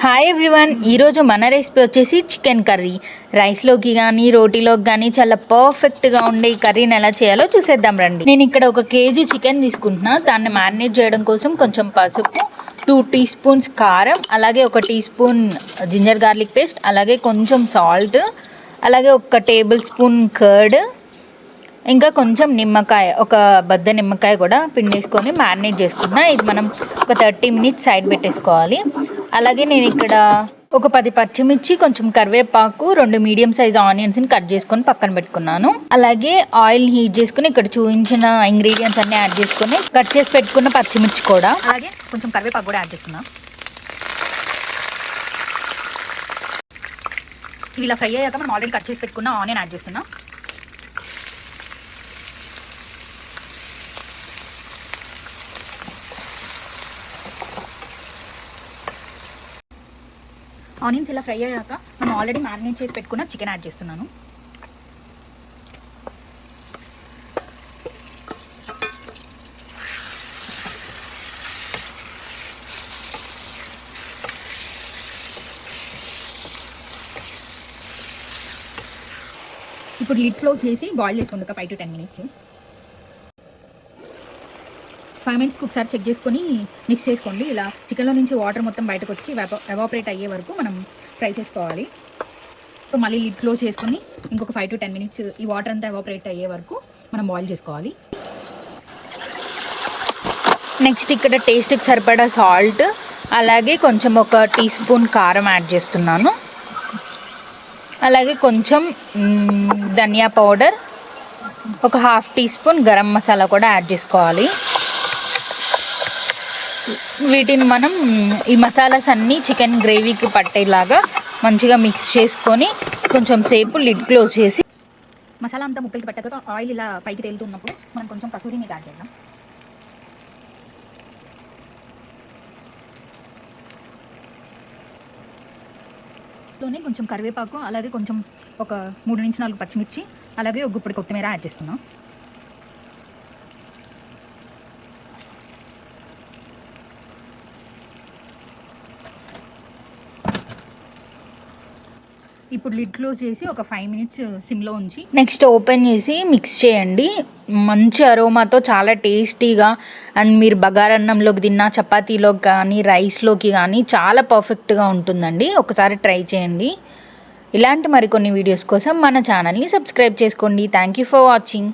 Hi everyone, ఈరోజు మన recipe వచ్చేసి చికెన్ కర్రీ. రైస్లోకి కానీ రోటీలోకి కానీ చాలా పర్ఫెక్ట్గా ఉండే ఈ కర్రీని ఎలా చేయాలో చూసేద్దాం రండి. నేను ఇక్కడ 1 కేజీ చికెన్ తీసుకుంటున్నా. దాన్ని మ్యారినేట్ చేయడం కోసం కొంచెం పసుపు, 2 టీ స్పూన్స్ కారం, అలాగే 1 teaspoon ginger garlic paste, అలాగే కొంచెం సాల్ట్, అలాగే 1 టేబుల్ స్పూన్ కర్డ్, ఇంకా కొంచెం నిమ్మకాయ, ఒక బద్ద నిమ్మకాయ కూడా పిండేసుకొని మ్యారినేట్ చేసుకున్నా. ఇది మనం ఒక 30 మినిట్స్ సైడ్ పెట్టేసుకోవాలి. అలాగే నేను ఇక్కడ ఒక 10 పచ్చిమిర్చి, కొంచెం కరివేపాకు, 2 మీడియం సైజ్ ఆనియన్స్ని కట్ చేసుకొని పక్కన పెట్టుకున్నాను. అలాగే ఆయిల్ హీట్ చేసుకుని ఇక్కడ చూపించిన ఇంగ్రీడియంట్స్ అన్ని యాడ్ చేసుకొని కట్ చేసి పెట్టుకున్న పచ్చిమిర్చి కూడా, అలాగే కొంచెం కరివేపాకు కూడా యాడ్ చేసుకున్నాను. ఇలా ఫ్రై అయ్యాక మనం ఆల్రెడీ కట్ చేసి పెట్టుకున్న ఆనియన్ యాడ్ చేస్తున్నాం. ఆనియన్స్ ఇలా ఫ్రై అయ్యాక మనం ఆల్రెడీ మ్యారినేట్ చేసి పెట్టుకున్న చికెన్ యాడ్ చేస్తున్నాను. ఇప్పుడు లిడ్ క్లోజ్ చేసి బాయిల్ చేసుకోండి ఒక 5 to 10 మినిట్స్. 5 మినిట్స్కి ఒకసారి చెక్ చేసుకొని మిక్స్ చేసుకోండి. ఇలా చికెన్లో నుంచి వాటర్ మొత్తం బయటకు వచ్చి ఎవాపరేట్ అయ్యే వరకు మనం ఫ్రై చేసుకోవాలి. సో మళ్ళీ లిడ్ క్లోజ్ చేసుకొని ఇంకొక 5 to 10 మినిట్స్ ఈ వాటర్ అంతా ఎవాపరేట్ అయ్యే వరకు మనం బాయిల్ చేసుకోవాలి. నెక్స్ట్ ఇక్కడ టేస్ట్కి సరిపడా సాల్ట్, అలాగే కొంచెం 1 టీ స్పూన్ కారం యాడ్ చేస్తున్నాను. అలాగే కొంచెం ధనియా పౌడర్, ఒక 1/2 టీ స్పూన్ గరం మసాలా కూడా యాడ్ చేసుకోవాలి. వీటిని మనం ఈ మసాలాస్ అన్నీ చికెన్ గ్రేవీకి పట్టేలాగా మంచిగా మిక్స్ చేసుకొని కొంచెం సేపు లిడ్ క్లోజ్ చేసి, మసాలా అంతా ముక్కలకి పట్టాక ఆయిల్ ఇలా పైకి తేలుతున్నప్పుడు మనం కొంచెం కసూరి మేతి యాడ్ చేద్దాం. లోనే కొంచెం కరివేపాకు, అలాగే కొంచెం ఒక 3 నుంచి 4 పచ్చిమిర్చి, అలాగే ఒక గుప్పెడు కొత్తిమీర యాడ్ చేస్తున్నాం. ఇప్పుడు లిడ్ క్లోజ్ చేసి ఒక 5 మినిట్స్ సిమ్లో ఉంచి నెక్స్ట్ ఓపెన్ చేసి మిక్స్ చేయండి. మంచి అరోమాతో చాలా టేస్టీగా, అండ్ మీరు బగారన్నంలోకి తిన్నా, చపాతీలోకి కానీ రైస్లోకి కానీ చాలా పర్ఫెక్ట్గా ఉంటుందండి. ఒకసారి ట్రై చేయండి. ఇలాంటి మరికొన్ని వీడియోస్ కోసం మన ఛానల్ని సబ్స్క్రైబ్ చేసుకోండి. Thank you for watching.